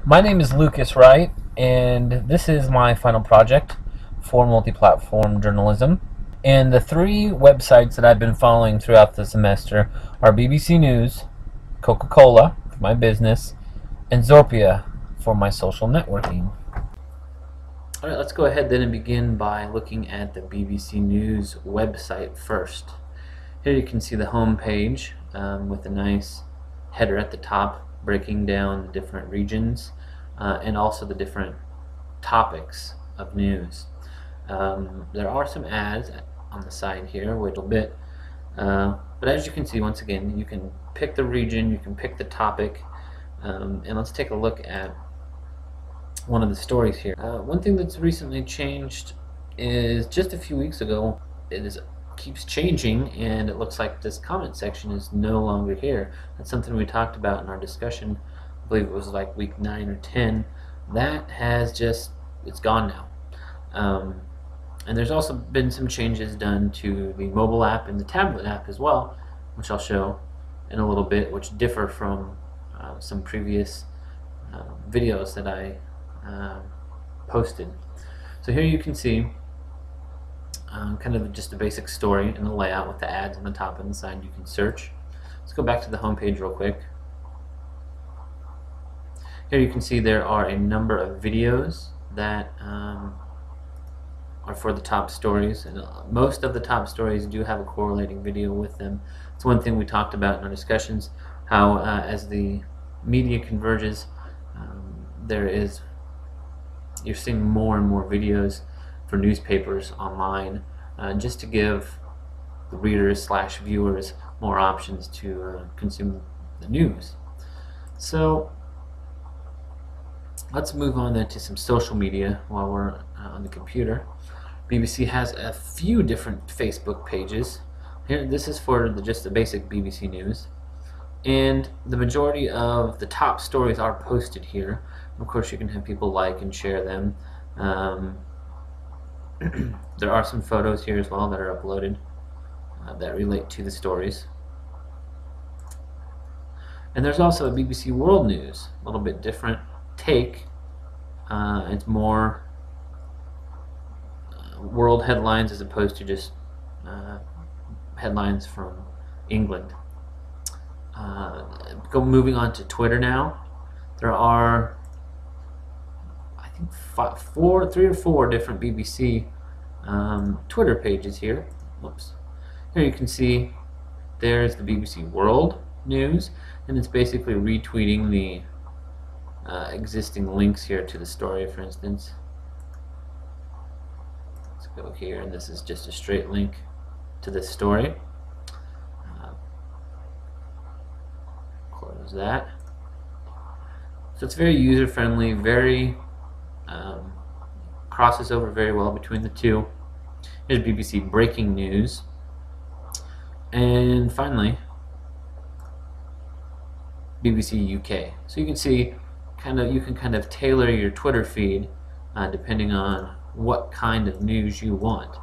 My name is Lucas Wright, and this is my final project for multi-platform journalism. And the three websites that I've been following throughout the semester are BBC News, Coca-Cola for my business, and Zorpia for my social networking. Alright, let's go ahead then and begin by looking at the BBC News website first. Here you can see the home page with a nice header at the top breaking down the different regions and also the different topics of news. There are some ads on the side here, a little bit, but as you can see, once again, you can pick the region, you can pick the topic, and let's take a look at one of the stories here. One thing that's recently changed is just a few weeks ago, keeps changing, and it looks like this comment section is no longer here. That's something we talked about in our discussion. I believe it was like week 9 or 10. That has it's gone now. And there's also been some changes done to the mobile app and the tablet app as well, which I'll show in a little bit, which differ from some previous videos that I posted. So here you can see kind of just a basic story and the layout with the ads on the top and the side you can search. Let's go back to the home page real quick. Here you can see there are a number of videos that are for the top stories, and most of the top stories do have a correlating video with them. It's one thing we talked about in our discussions, how as the media converges, you're seeing more and more videos for newspapers online, just to give the readers / viewers more options to consume the news. So let's move on then to some social media while we're on the computer. BBC has a few different Facebook pages. Here, this is for just the basic BBC News, and the majority of the top stories are posted here. Of course, you can have people like and share them. There are some photos here as well that are uploaded that relate to the stories. And there's also a BBC World News, a little bit different take. It's more world headlines as opposed to just headlines from England. Moving on to Twitter now. There are, I think, three or four different BBC Twitter pages here. Whoops. Here you can see there's the BBC World News, and it's basically retweeting the existing links here to the story, for instance. Let's go here, and this is just a straight link to this story. Close that. So it's very user-friendly, very crosses over very well between the two. Here's BBC Breaking News, and finally BBC UK. So you can see you can kind of tailor your Twitter feed depending on what kind of news you want.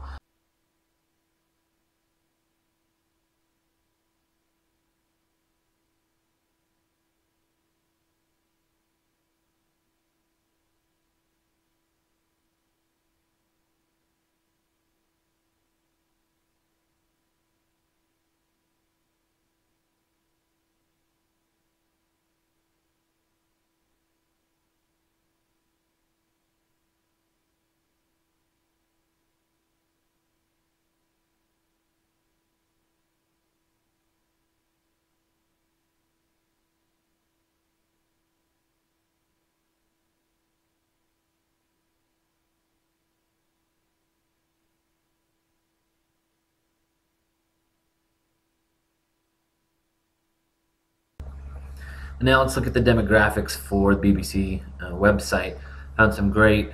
Now let's look at the demographics for the BBC website. Found some great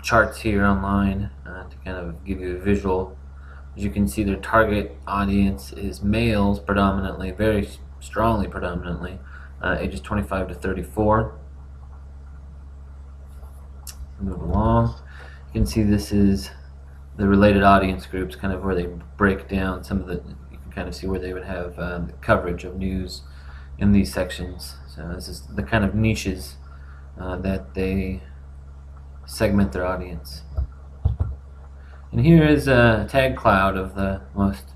charts here online to kind of give you a visual. As you can see, their target audience is males predominantly, very strongly predominantly, ages 25 to 34. Move along. You can see this is the related audience groups, kind of where they break down some of the, you can kind of see where they would have the coverage of news in these sections. So this is the kind of niches that they segment their audience. And here is a tag cloud of the most,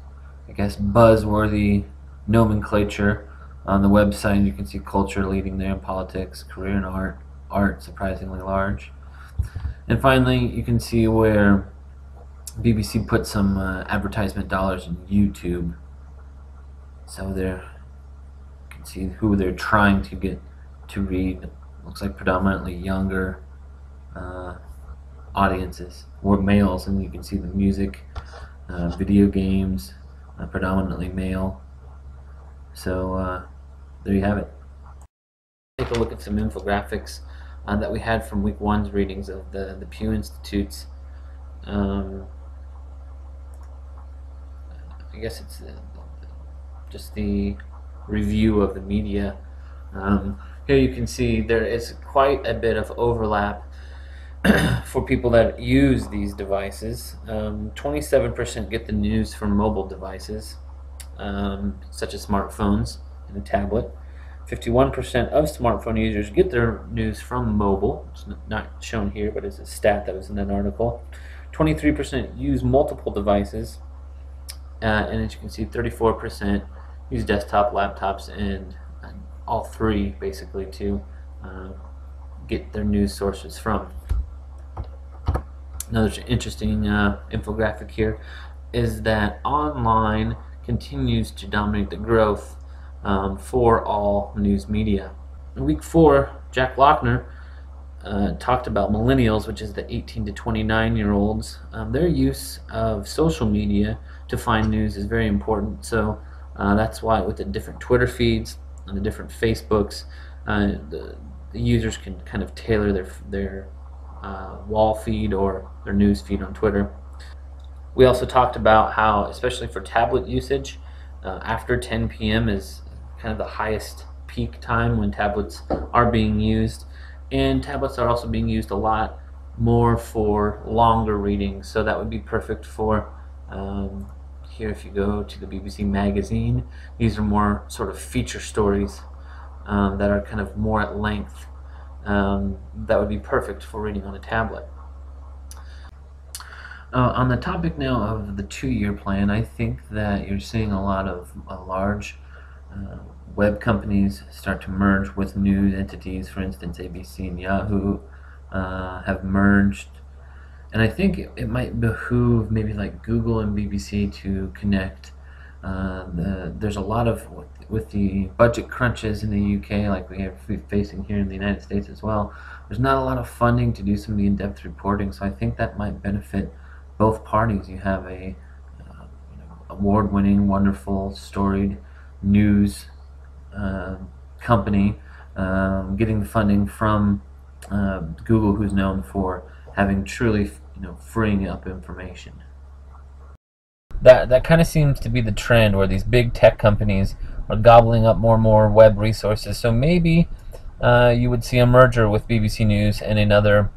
I guess, buzzworthy nomenclature on the website. You can see culture leading there, politics, career and art surprisingly large. And finally, you can see where BBC put some advertisement dollars in YouTube. So there, you can see who they're trying to get to read. Looks like predominantly younger audiences, or males, and you can see the music, video games, predominantly male. So there you have it. Take a look at some infographics that we had from week 1's readings of the Pew Institute's. I guess it's just the review of the media. Here you can see there is quite a bit of overlap for people that use these devices. 27% get the news from mobile devices, such as smartphones and a tablet. 51% of smartphone users get their news from mobile. It's not shown here, but it's a stat that was in an article. 23% use multiple devices, and as you can see, 34% use desktop, laptops, and all three basically to get their news sources from. Another interesting infographic here is that online continues to dominate the growth for all news media. In week 4, Jack Lochner talked about millennials, which is the 18 to 29-year-olds. Their use of social media to find news is very important. So that's why with the different Twitter feeds and the different Facebooks, the users can kind of tailor their wall feed or their news feed on Twitter. We also talked about how, especially for tablet usage, after 10 p.m. is kind of the highest peak time when tablets are being used, and tablets are also being used a lot more for longer readings. So that would be perfect for here. If you go to the BBC magazine, these are more sort of feature stories that are kind of more at length. That would be perfect for reading on a tablet. On the topic now of the 2-year plan, I think that you're seeing a lot of large web companies start to merge with news entities. For instance, ABC and Yahoo have merged, and I think it might behoove maybe like Google and BBC to connect. There's a lot of, with the budget crunches in the UK, like we're facing here in the United States as well, there's not a lot of funding to do some of the in-depth reporting, so I think that might benefit both parties. You have a award-winning, wonderful, storied news company getting the funding from Google, who's known for having truly freeing up information. That kind of seems to be the trend, where these big tech companies are gobbling up more and more web resources. So maybe you would see a merger with BBC News and another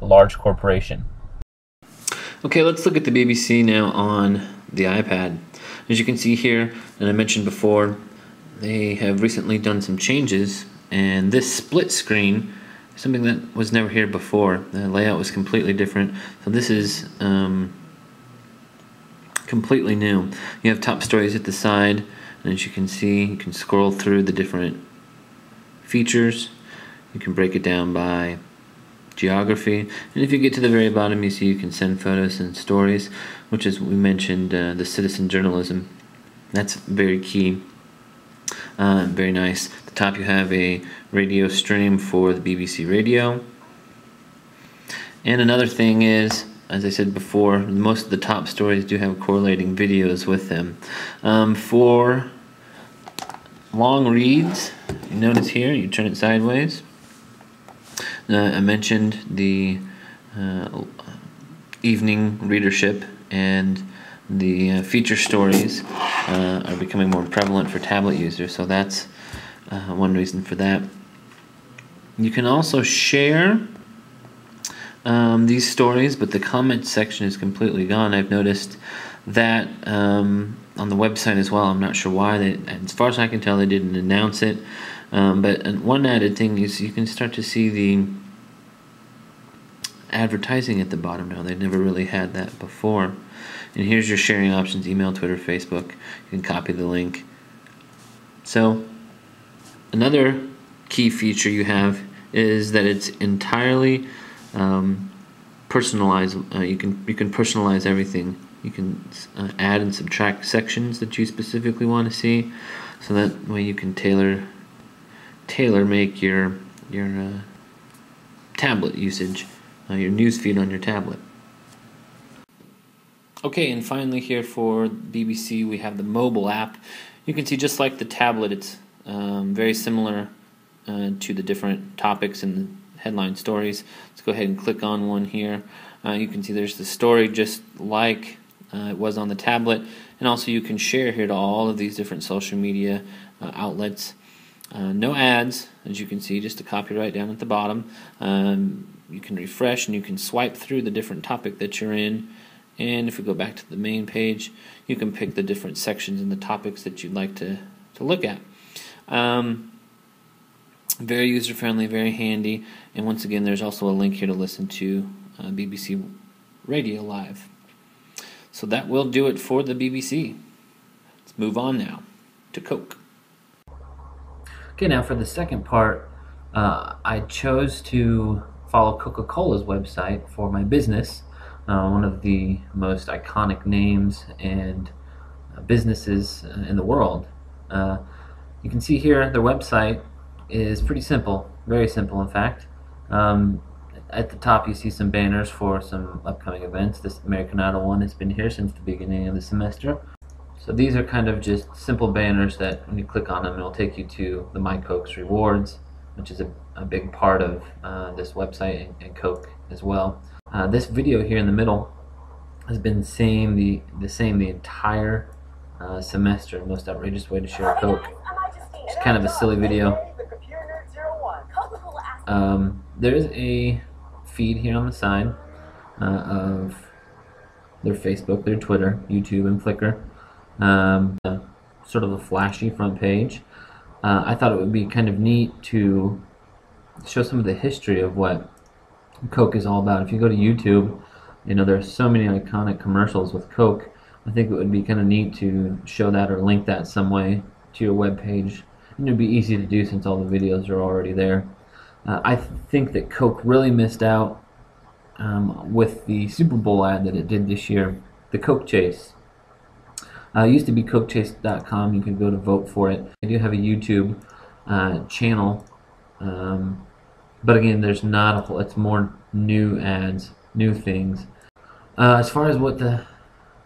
large corporation. Okay, let's look at the BBC now on the iPad. As you can see here, and I mentioned before, they have recently done some changes, and this split screen is something that was never here before. The layout was completely different, so this is completely new. You have top stories at the side, and as you can see, you can scroll through the different features. You can break it down by geography, and if you get to the very bottom, you see you can send photos and stories, which is, we mentioned, the citizen journalism. That's very key. Very nice. At the top you have a radio stream for the BBC Radio. And another thing is, as I said before, most of the top stories do have correlating videos with them. For long reads, you notice here, you turn it sideways. I mentioned the evening readership, and the feature stories are becoming more prevalent for tablet users, so that's one reason for that. You can also share these stories, but the comment section is completely gone. I've noticed that on the website as well. I'm not sure why. As far as I can tell, they didn't announce it. But one added thing is you can start to see the advertising at the bottom now. They never really had that before. And here's your sharing options: email, Twitter, Facebook. You can copy the link. So another key feature you have is that it's entirely personalized. You can personalize everything. You can add and subtract sections that you specifically want to see, so that way you can tailor make your tablet usage, your newsfeed on your tablet. Okay, and finally here for BBC we have the mobile app. You can see, just like the tablet, it's very similar to the different topics and the headline stories. Let's go ahead and click on one here. You can see there's the story just like it was on the tablet, and also you can share here to all of these different social media outlets. No ads, as you can see, just a copyright down at the bottom. You can refresh and you can swipe through the different topic that you're in. And if we go back to the main page, you can pick the different sections and the topics that you'd like to look at. Very user-friendly, very handy. And once again, there's also a link here to listen to BBC Radio Live. So that will do it for the BBC. Let's move on now to Coke. Okay, now for the second part, I chose to follow Coca-Cola's website for my business. One of the most iconic names and businesses in the world. You can see here their website is pretty simple, very simple in fact. At the top you see some banners for some upcoming events. This American Idol one has been here since the beginning of the semester. So these are kind of just simple banners that when you click on them, it'll take you to the My Coke's rewards, which is a big part of this website, and Coke as well. This video here in the middle has been the same the entire semester. Most outrageous way to share Coke. It's kind of a silly video. There is a feed here on the side of their Facebook, their Twitter, YouTube, and Flickr. Sort of a flashy front page. I thought it would be kind of neat to show some of the history of what Coke is all about. If you go to YouTube, you know, there's so many iconic commercials with Coke. I think it would be kind of neat to show that or link that some way to your web page. And it would be easy to do since all the videos are already there. I think that Coke really missed out with the Super Bowl ad that it did this year, the Coke Chase. It used to be CokeChase.com. You can go to vote for it. I do have a YouTube channel, but again, there's not a whole. It's more new ads, new things. As far as what the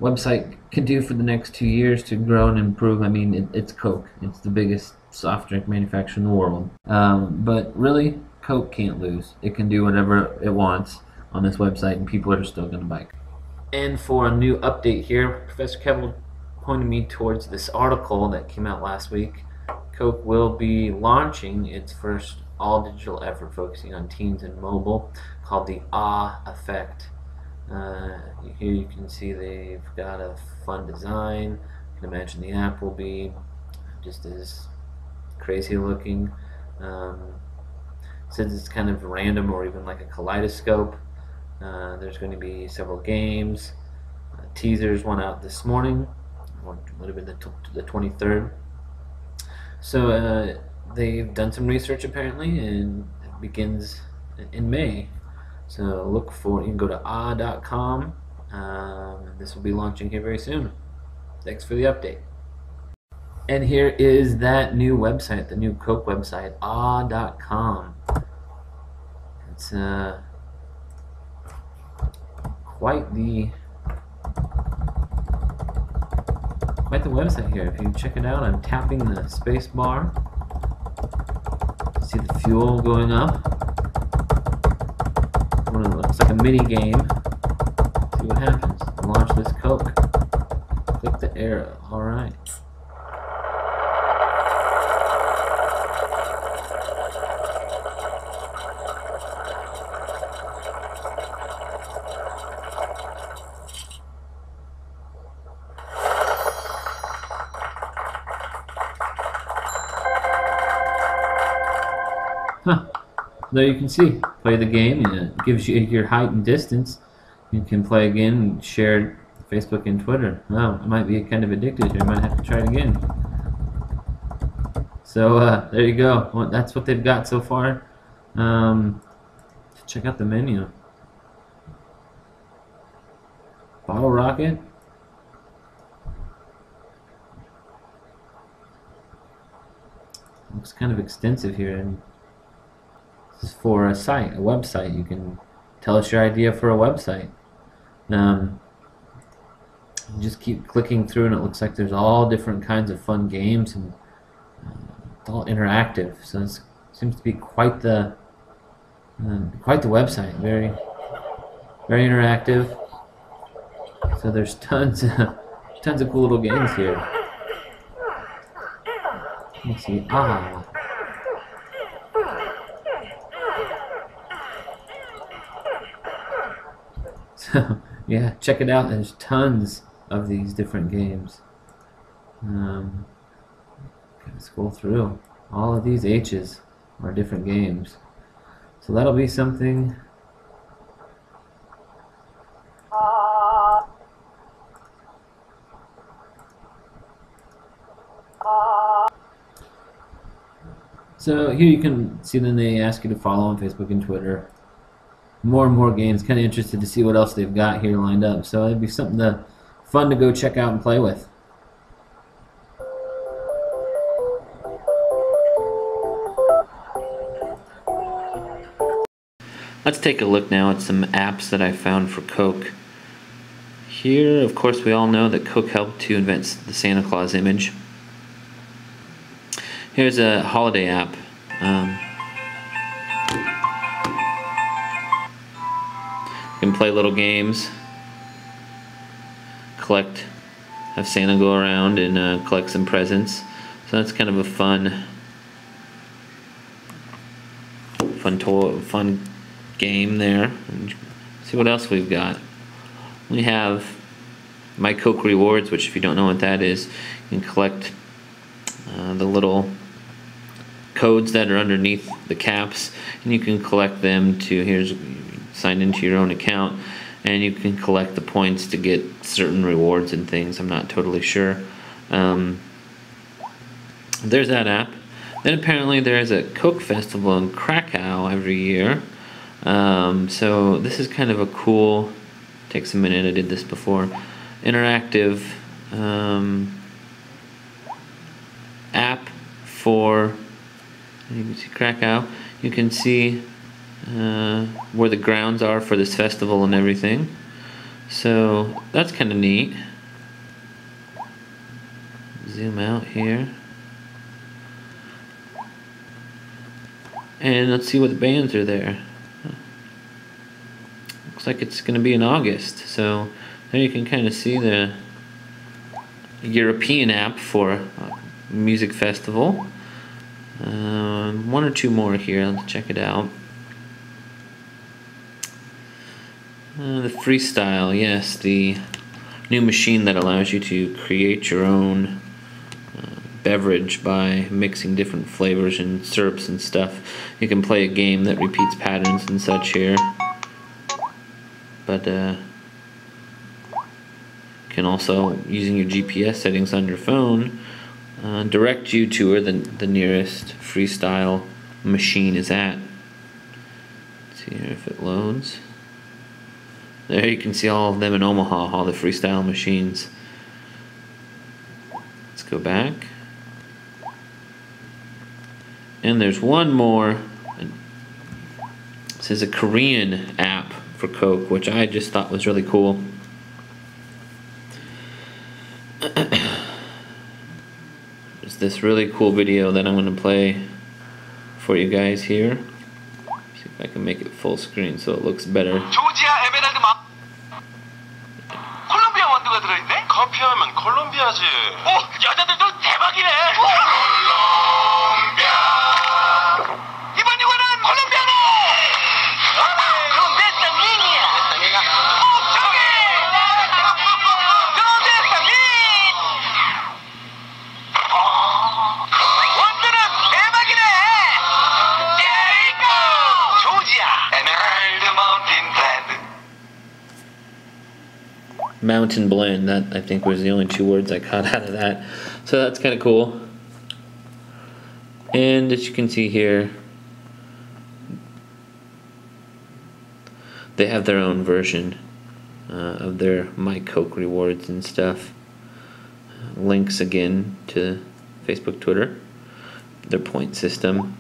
website can do for the next 2 years to grow and improve, I mean, it's Coke. It's the biggest soft drink manufacturer in the world. But really, Coke can't lose. It can do whatever it wants on this website, and people are still going to buy it. And for a new update here, Professor Kevin pointed me towards this article that came out last week. Coke will be launching its first all-digital effort focusing on teens and mobile, called the Ah Effect. Here you can see they've got a fun design. You can imagine the app will be just as crazy looking. Since it's kind of random or even like a kaleidoscope, there's going to be several games. Teasers went out this morning, or would have been the 23rd. So they've done some research apparently, and it begins in May. So look for, you can go to ah.com. This will be launching here very soon. Thanks for the update. And here is that new website, the new Coke website, ah.com. It's quite the website here. If you check it out, I'm tapping the space bar. See the fuel going up. It looks like a mini game. See what happens. Launch this Coke. Click the arrow. Alright. there you can see, play the game, and it gives you your height and distance. You can play again and share Facebook and Twitter. Wow, I might be kind of addicted here. I might have to try it again. So there you go. Well, that's what they've got so far. Check out the menu. Bottle rocket. Looks kind of extensive here. And this is for a website. You can tell us your idea for a website. You just keep clicking through, and it looks like there's all different kinds of fun games, and it's all interactive. So it seems to be quite the website. Very, very interactive. So there's tons of cool little games here. Let's see. So yeah, check it out. There's tons of these different games. Scroll through. All of these H's are different games. So that'll be something. So here you can see, then they ask you to follow on Facebook and Twitter. More and more games. Kind of interested to see what else they've got here lined up. So it'd be something fun to go check out and play with. Let's take a look now at some apps that I found for Coke. Here, of course, we all know that Coke helped to invent the Santa Claus image. Here's a holiday app. You can play little games, have Santa go around and collect some presents. So that's kind of a fun game there. And see what else we've got. We have My Coke Rewards, which, if you don't know what that is, you can collect the little codes that are underneath the caps, and you can collect them to sign into your own account, and you can collect the points to get certain rewards and things. I'm not totally sure. There's that app. Then apparently there's a Coke festival in Krakow every year. So this is kind of a cool, takes a minute, I did this before, interactive app for, you can see Krakow. You can see where the grounds are for this festival and everything. So that's kind of neat. Zoom out here. And let's see what bands are there. Looks like it's going to be in August. So there you can kind of see the European app for a music festival. One or two more here. Let's check it out. The Freestyle, yes, the new machine that allows you to create your own beverage by mixing different flavors and syrups and stuff. You can play a game that repeats patterns and such here. But can also, using your GPS settings on your phone, direct you to where the nearest Freestyle machine is at. Let's see here if it loads. There you can see all of them in Omaha, all the Freestyle machines. Let's go back. And there's one more. This is a Korean app for Coke, which I just thought was really cool. There's this really cool video that I'm going to play for you guys here. See if I can make it full screen so it looks better. 콜롬비아 원두가 들어있네? 커피하면 콜롬비아지. 여자들도 대박이네. 콜롬비아. 이번 이거는 콜롬비아네. ¿Dónde está niña? 저기. ¿Dónde está niña? 원두는 대박이네. There you go. Mountain Blend. That, I think, was the only 2 words I caught out of that. So that's kind of cool. And as you can see here, they have their own version of their My Coke rewards and stuff. Links again to Facebook, Twitter, their point system.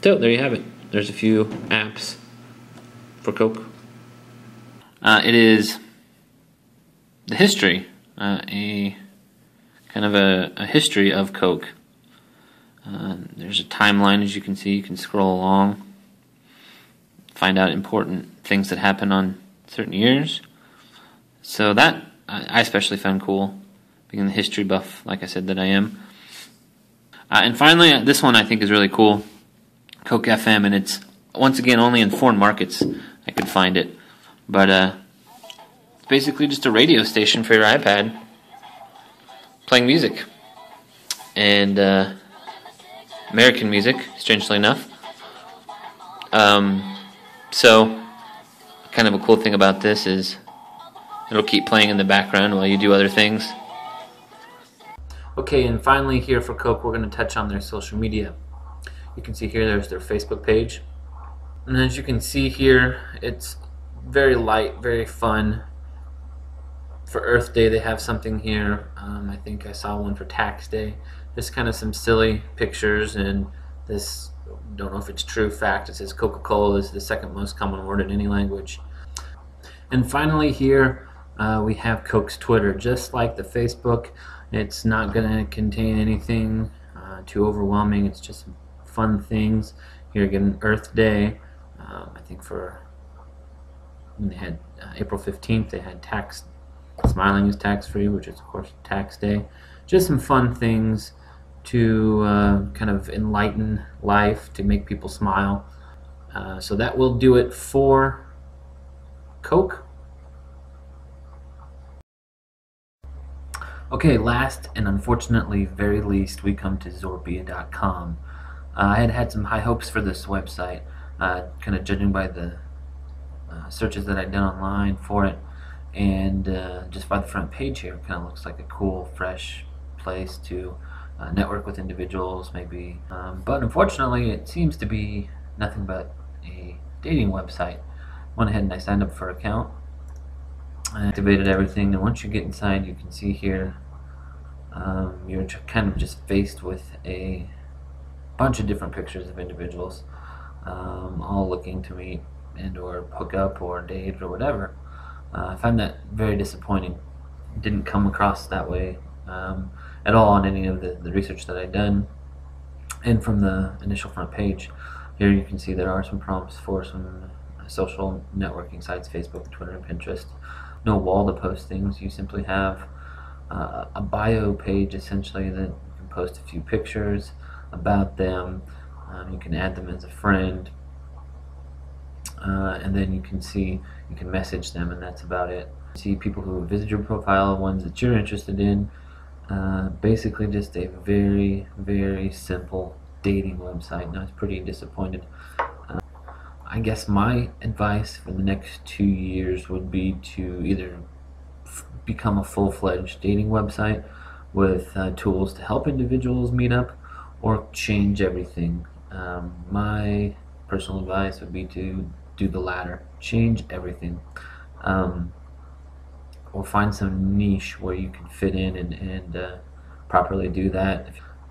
So there you have it. There's a few apps for Coke. It is the history, a kind of a history of Coke. There's a timeline, as you can see. You can scroll along, find out important things that happen on certain years. So that I especially found cool, being the history buff, like I said, that I am. And finally, this one I think is really cool, Coke FM, and it's once again only in foreign markets I could find it. But it's basically just a radio station for your iPad playing music. And American music, strangely enough. So, kind of a cool thing about this is it'll keep playing in the background while you do other things. Okay, and finally here for Coke, we're going to touch on their social media. You can see here there's their Facebook page. And as you can see here, it's very light, very fun. For Earth Day, they have something here. I think I saw one for Tax Day. Just kind of some silly pictures, and this, don't know if it's true fact, it says Coca-Cola is the second most common word in any language. And finally here, we have Coke's Twitter. Just like the Facebook, it's not going to contain anything too overwhelming. It's just fun things. Here again, Earth Day. I think for when they had April 15th, they had smiling is tax-free, which is of course Tax Day. Just some fun things to kind of enlighten life, to make people smile. So that will do it for Coke. Okay, last and unfortunately very least, we come to Zorpia.com. I had some high hopes for this website, kind of judging by the searches that I'd done online for it, and just by the front page here, it kind of looks like a cool, fresh place to network with individuals, maybe. But unfortunately, it seems to be nothing but a dating website. Went ahead and I signed up for an account. I activated everything, and once you get inside, you can see here you're kind of just faced with a bunch of different pictures of individuals, all looking to meet and or hook up or date or whatever. I find that very disappointing. It didn't come across that way at all on any of the research that I'd done. And from the initial front page, here you can see there are some prompts for some social networking sites, Facebook, Twitter, and Pinterest. No wall to post things. You simply have a bio page, essentially, that you can post a few pictures about them. You can add them as a friend, and then you can message them, and that's about it. See people who visit your profile, ones that you're interested in. Basically just a very, very simple dating website, and I was pretty disappointed. I guess my advice for the next 2 years would be to either become a full-fledged dating website with tools to help individuals meet up, or change everything. My personal advice would be to do the latter. Change everything. Or find some niche where you can fit in and properly do that.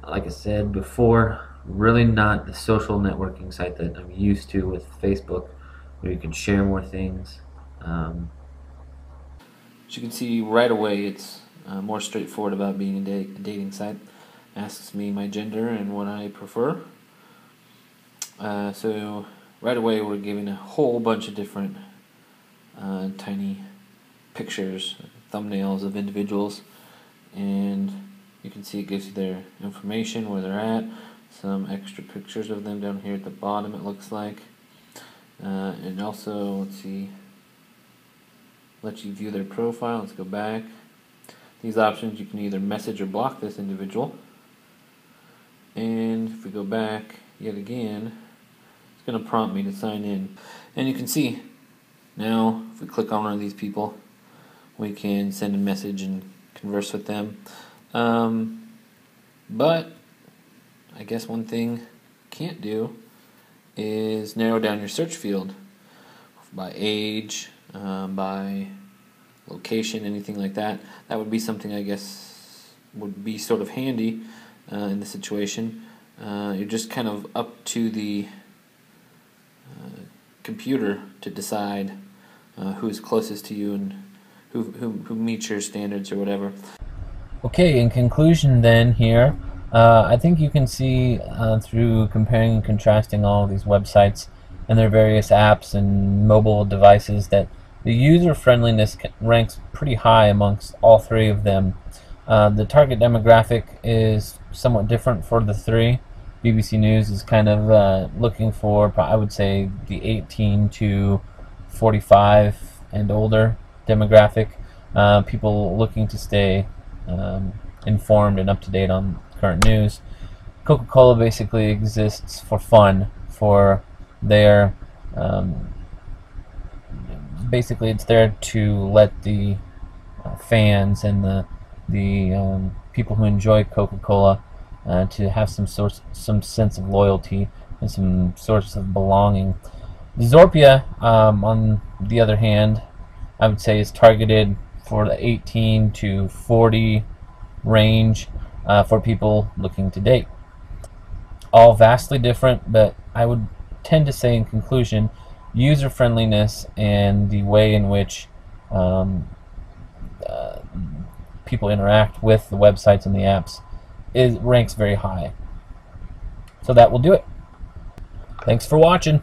Like I said before, really not the social networking site that I'm used to with Facebook, where you can share more things. As you can see right away, it's more straightforward about being a dating site. Asks me my gender and what I prefer. So right away we're given a whole bunch of different tiny pictures, thumbnails of individuals, and you can see it gives you their information, where they're at, some extra pictures of them down here at the bottom, it looks like, and also, let's see, let you view their profile. Let's go back. These options, you can either message or block this individual, and if we go back yet again, it's going to prompt me to sign in, and you can see Now, if we click on one of these people, we can send a message and converse with them. But I guess one thing you can't do is narrow down your search field by age, by location, anything like that. That would be something I guess would be sort of handy in the situation. You're just kind of up to the computer to decide who's closest to you and who meets your standards or whatever. Okay, in conclusion then here, I think you can see through comparing and contrasting all of these websites and their various apps and mobile devices that the user friendliness ranks pretty high amongst all three of them. The target demographic is somewhat different for the three. BBC News is kind of looking for, I would say, the 18 to 45 and older demographic. People looking to stay informed and up to date on current news. Coca-Cola basically exists for fun, for their basically it's there to let the fans and the people who enjoy Coca-Cola to have some sense of loyalty and some source of belonging. Zorpia, on the other hand, I would say is targeted for the 18 to 40 range for people looking to date. All vastly different, but I would tend to say in conclusion, user friendliness and the way in which people interact with the websites and the apps ranks very high. So that will do it. Thanks for watching.